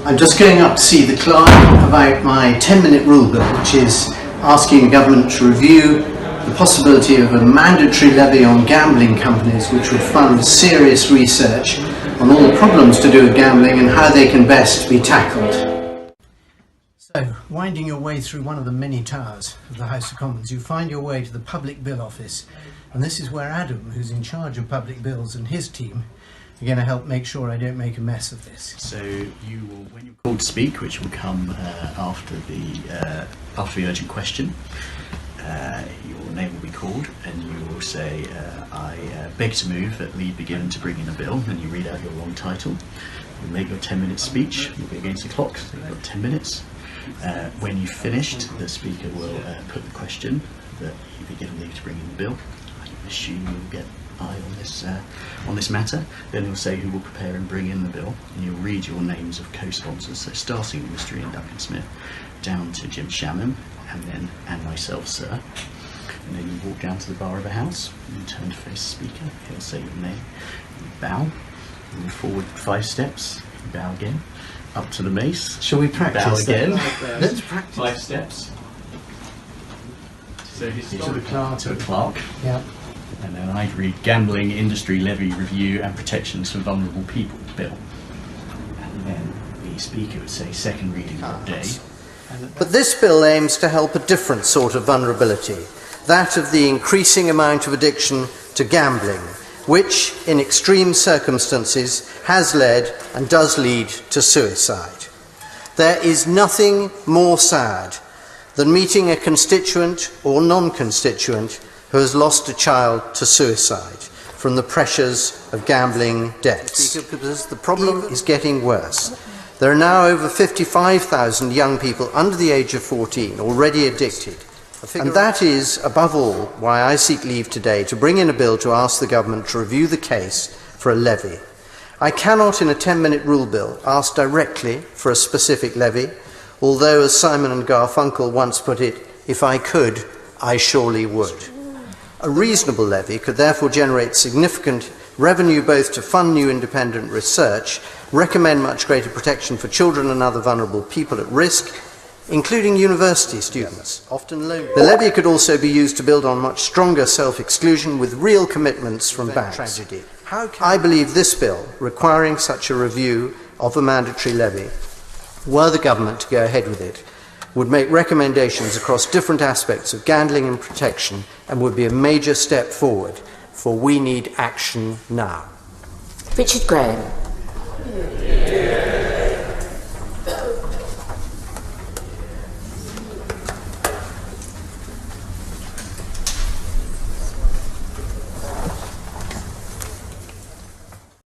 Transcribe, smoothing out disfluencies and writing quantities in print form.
I'm just going up to see the clerk about my 10-minute rule bill, which is asking the government to review the possibility of a mandatory levy on gambling companies, which would fund serious research on all the problems to do with gambling and how they can best be tackled. So, winding your way through one of the many towers of the House of Commons, you find your way to the Public Bill Office, and this is where Adam, who's in charge of public bills, and his team are going to help make sure I don't make a mess of this. So you will, when you're called to speak, which will come after the urgent question, your name will be called, and you will say, I beg to move that leave be given to bring in a bill, and you read out your long title. You make your 10-minute speech, you'll be against the clock, so you've got 10 minutes. When you've finished, the speaker will put the question that you be given leave to bring in the bill. I assume you'll get aye on this matter. Then he'll say who will prepare and bring in the bill, and you'll read your names of co-sponsors, so starting with Mr. Ian Duncan Smith, down to Jim Shannon, and myself, sir. And then you walk down to the bar of the House, and you turn to face the speaker, he'll say your name, you bow, you move forward 5 steps, you bow again, up to the mace. Shall we practice? Bow again. Let's practice. 5 steps. So To the clerk. Yeah. And then I'd read Gambling Industry Levy Review and Protections for Vulnerable People Bill. And then the speaker would say second reading of the day. But this bill aims to help a different sort of vulnerability, that of the increasing amount of addiction to gambling, which, in extreme circumstances, has led and does lead to suicide. There is nothing more sad than meeting a constituent or non-constituent who has lost a child to suicide from the pressures of gambling debts. Because the problem is getting worse. There are now over 55,000 young people under the age of 14 already addicted. And that is, above all, why I seek leave today to bring in a bill to ask the government to review the case for a levy. I cannot, in a 10-minute rule bill, ask directly for a specific levy, although, as Simon and Garfunkel once put it, if I could, I surely would. A reasonable levy could therefore generate significant revenue both to fund new independent research, recommend much greater protection for children and other vulnerable people at risk, including university students, often lonely. The levy could also be used to build on much stronger self-exclusion with real commitments from banks. I believe this bill, requiring such a review of a mandatory levy, were the government to go ahead with it, would make recommendations across different aspects of gambling and protection and would be a major step forward, for we need action now. Richard Graham.